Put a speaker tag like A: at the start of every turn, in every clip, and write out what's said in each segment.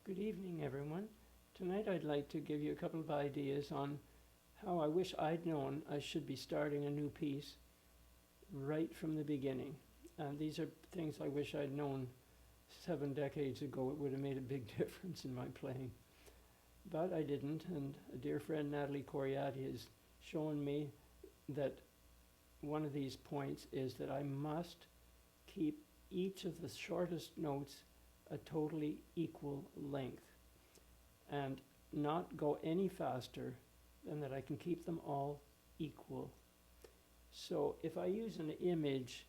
A: Good evening, everyone. Tonight I'd like to give you a couple of ideas on how I wish I'd known I should be starting a new piece right from the beginning. And these are things I wish I'd known 7 decades ago. It would have made a big difference in my playing. But I didn't, and a dear friend, Natalie Coriati, has shown me that one of these points is that I must keep each of the shortest notes a totally equal length and not go any faster than that I can keep them all equal. So if I use an image,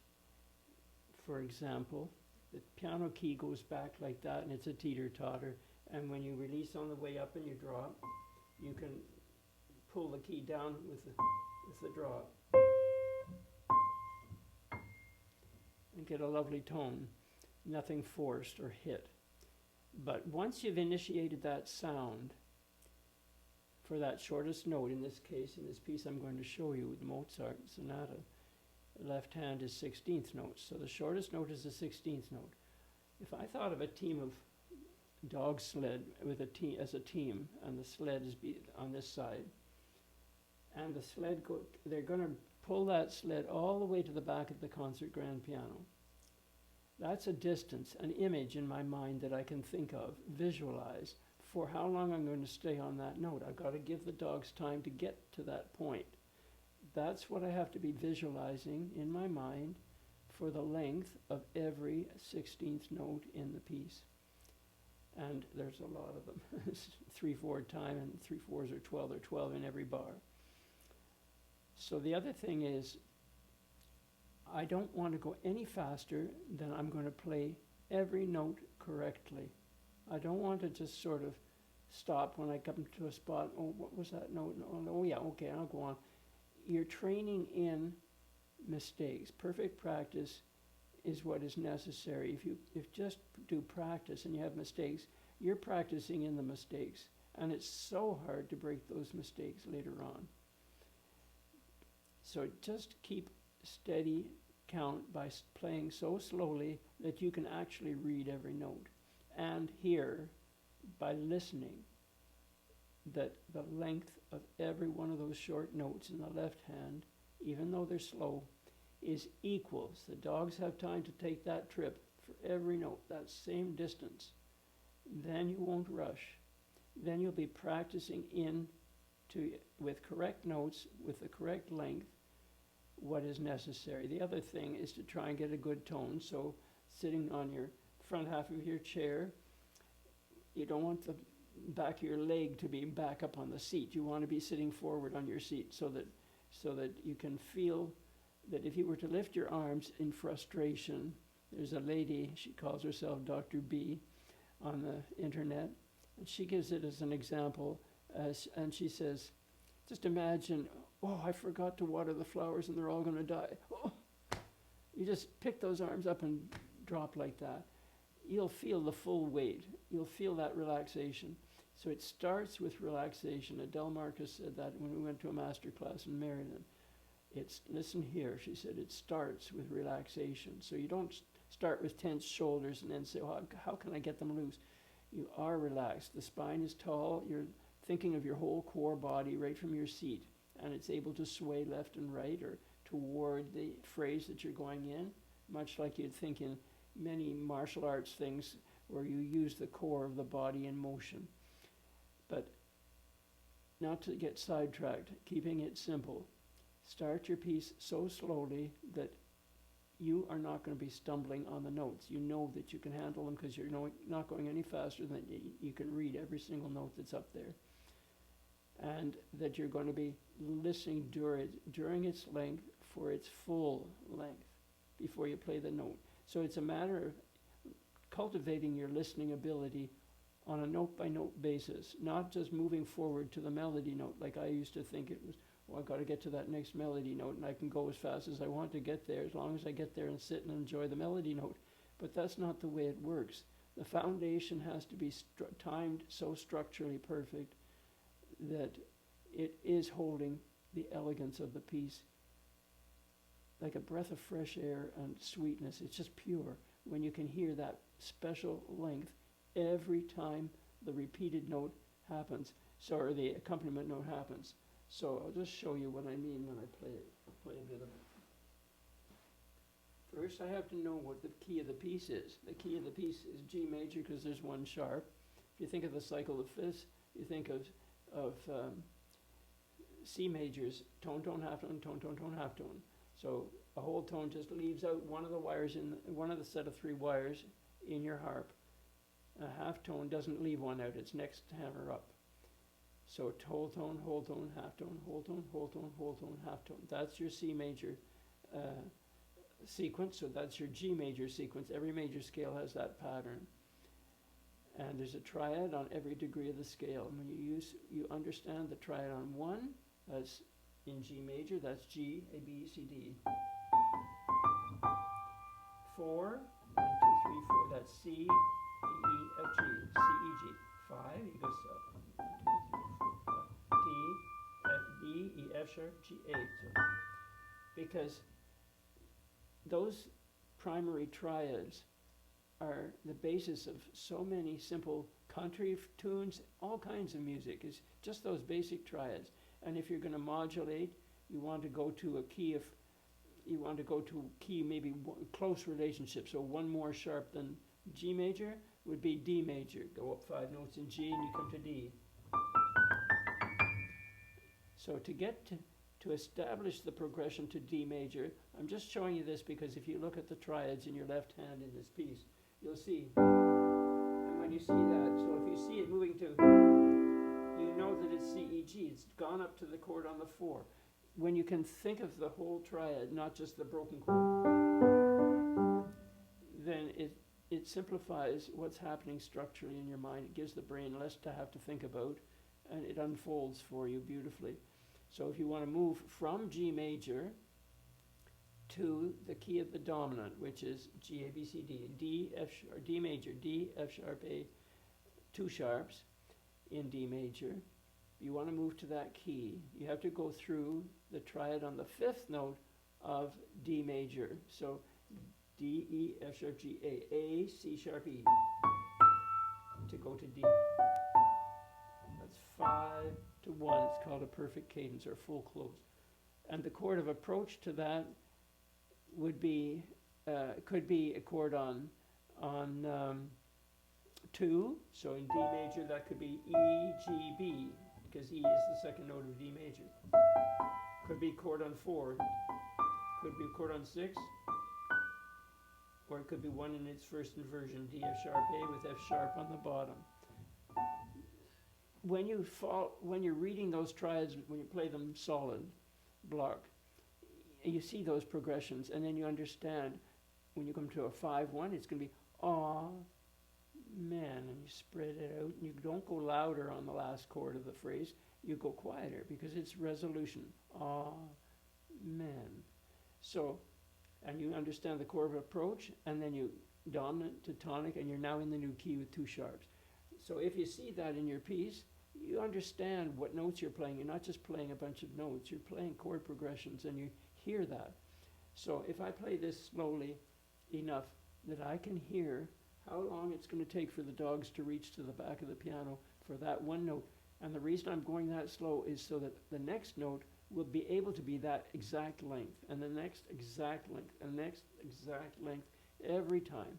A: for example, the piano key goes back like that and it's a teeter-totter, and when you release on the way up and you drop, you can pull the key down with the drop and get a lovely tone. Nothing forced or hit. But once you've initiated that sound for that shortest note, in this case, in this piece I'm going to show you, the Mozart Sonata, the left hand is 16th notes. So the shortest note is the 16th note. If I thought of a team of dog sled with a team as a team, and the sled is on this side, and the sled they're going to pull that sled all the way to the back of the concert grand piano. That's a distance, an image in my mind that I can think of, visualize, for how long I'm going to stay on that note. I've got to give the dogs time to get to that point. That's what I have to be visualizing in my mind for the length of every 16th note in the piece. And there's a lot of them. 3/4 time, and 3/4 are 12 or 12 in every bar. So the other thing is, I don't want to go any faster than I'm going to play every note correctly. I don't want to just sort of stop when I come to a spot. Oh, what was that note? Oh yeah, okay, I'll go on. You're training in mistakes. Perfect practice is what is necessary. If you just do practice and you have mistakes, you're practicing in the mistakes. And it's so hard to break those mistakes later on. So just keep steady count by playing so slowly that you can actually read every note, and hear by listening that the length of every one of those short notes in the left hand, even though they're slow, is equal. So the dogs have time to take that trip for every note, that same distance. Then you won't rush. Then you'll be practicing with correct notes, with the correct length, what is necessary. The other thing is to try and get a good tone. So sitting on your front half of your chair, you don't want the back of your leg to be back up on the seat. You want to be sitting forward on your seat so that you can feel that if you were to lift your arms in frustration, there's a lady, she calls herself Dr. B on the internet, and she gives it as an example, and she says, just imagine, oh, I forgot to water the flowers and they're all going to die. Oh. You just pick those arms up and drop like that. You'll feel the full weight. You'll feel that relaxation. So it starts with relaxation. Adele Marcus said that when we went to a master class in Maryland. Listen here, she said, it starts with relaxation. So you don't start with tense shoulders and then say, oh, how can I get them loose? You are relaxed. The spine is tall. You're thinking of your whole core body right from your seat, and it's able to sway left and right or toward the phrase that you're going in, much like you'd think in many martial arts things where you use the core of the body in motion. But not to get sidetracked, keeping it simple. Start your piece so slowly that you are not going to be stumbling on the notes. You know that you can handle them because you're not going any faster than you can read every single note that's up there. And that you're going to be listening during its length for its full length before you play the note. So it's a matter of cultivating your listening ability on a note-by-note basis, not just moving forward to the melody note like I used to think it was, well, I've got to get to that next melody note and I can go as fast as I want to get there, as long as I get there and sit and enjoy the melody note. But that's not the way it works. The foundation has to be timed so structurally perfect that it is holding the elegance of the piece like a breath of fresh air and sweetness. It's just pure when you can hear that special length every time the repeated note happens, so, or the accompaniment note happens. So I'll just show you what I mean when I play it. I'll play a bit of it. First, I have to know what the key of the piece is. The key of the piece is G major because there's one sharp. If you think of the cycle of fifths, you think of C majors, tone, tone, half tone, tone, tone, tone, half tone. So a whole tone just leaves out one of the wires one of the set of 3 wires in your harp. A half tone doesn't leave one out, it's next hammer up. So whole tone, half tone, whole tone, whole tone, whole tone, half tone. That's your C major sequence, so that's your G major sequence. Every major scale has that pattern. And there's a triad on every degree of the scale. And when you understand the triad on 1, that's in G major, that's G, A, B, C, D. 4, 1, 2, 3, 4, that's C, E, F, G, C, E, G. 5, he goes up. 1, 2, 3, 4, 5. D, F, D, E, F sharp, G, A. So, because those primary triads are the basis of so many simple country tunes, all kinds of music, is just those basic triads. And if you're going to modulate, you want to go to a key maybe close relationship. So one more sharp than G major would be D major. Go up 5 notes in G and you come to D. So to get to establish the progression to D major, I'm just showing you this because if you look at the triads in your left hand in this piece, you'll see. And when you see that, so if you see it moving to, you know that it's C, E, G. It's gone up to the chord on the 4. When you can think of the whole triad, not just the broken chord, then it simplifies what's happening structurally in your mind. It gives the brain less to have to think about, and it unfolds for you beautifully. So if you want to move from G major to the key of the dominant, which is G, A, B, C, D, D, F, or D major, D, F sharp, A, 2 sharps in D major. You want to move to that key, you have to go through the triad on the 5th note of D major. So D, E, F sharp, G, A, C sharp, E, to go to D. That's 5 to 1. It's called a perfect cadence or full close. And the chord of approach to that would be, could be a chord on 2. So in D major, that could be E, G, B, because E is the 2nd note of D major. Could be a chord on 4. Could be a chord on 6. Or it could be one in its first inversion, D, F sharp, A with F sharp on the bottom. When you're reading those triads, when you play them solid, block, you see those progressions, and then you understand when you come to a 5-1, it's going to be, aw, man, and you spread it out, and you don't go louder on the last chord of the phrase, you go quieter, because it's resolution, aw, man. So, and you understand the chord of approach, and then you dominant to tonic, and you're now in the new key with 2 sharps. So if you see that in your piece, you understand what notes you're playing. You're not just playing a bunch of notes, you're playing chord progressions, and you hear that. So if I play this slowly enough that I can hear how long it's going to take for the dogs to reach to the back of the piano for that one note. And the reason I'm going that slow is so that the next note will be able to be that exact length, and the next exact length, and the next exact length every time.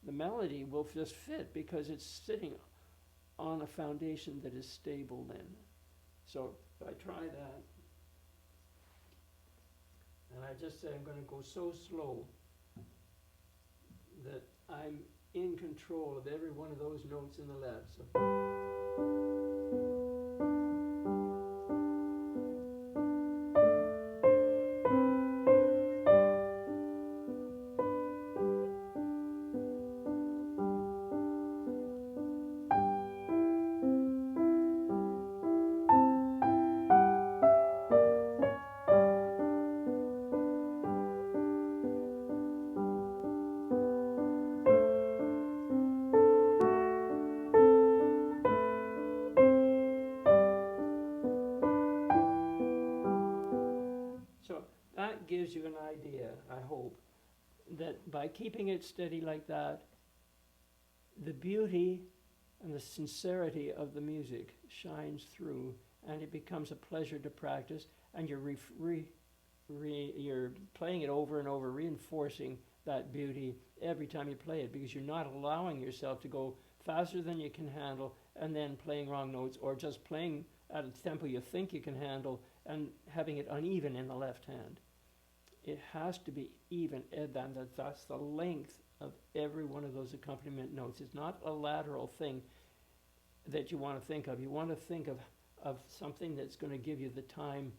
A: The melody will just fit because it's sitting on a foundation that is stable then. So if I try that, and I just say I'm going to go so slow that I'm in control of every one of those notes in the left. So. That gives you an idea, I hope, that by keeping it steady like that, the beauty and the sincerity of the music shines through, and it becomes a pleasure to practice, and you're playing it over and over, reinforcing that beauty every time you play it, because you're not allowing yourself to go faster than you can handle and then playing wrong notes, or just playing at a tempo you think you can handle and having it uneven in the left hand. It has to be even, and that's the length of every one of those accompaniment notes. It's not a lateral thing that you want to think of. You want to think of something that's going to give you the time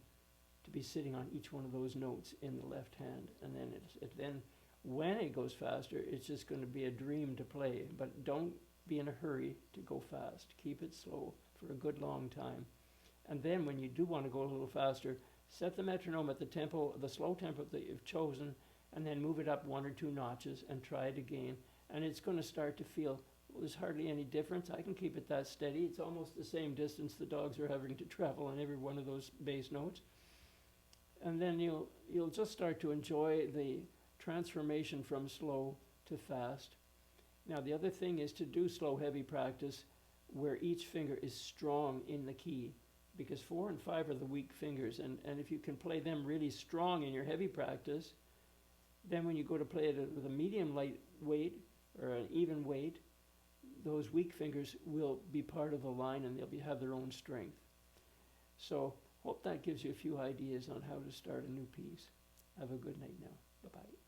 A: to be sitting on each one of those notes in the left hand. And then then when it goes faster, it's just going to be a dream to play. But don't be in a hurry to go fast. Keep it slow for a good long time. And then when you do want to go a little faster, set the metronome at the tempo, the slow tempo that you've chosen, and then move it up 1 or 2 notches and try it again. And it's going to start to feel, well, there's hardly any difference. I can keep it that steady. It's almost the same distance the dogs are having to travel on every one of those bass notes. And then you'll just start to enjoy the transformation from slow to fast. Now, the other thing is to do slow, heavy practice where each finger is strong in the key, because 4 and 5 are the weak fingers, and if you can play them really strong in your heavy practice, then when you go to play it with a medium light weight or an even weight, those weak fingers will be part of the line and they'll have their own strength. So hope that gives you a few ideas on how to start a new piece. Have a good night now. Bye-bye.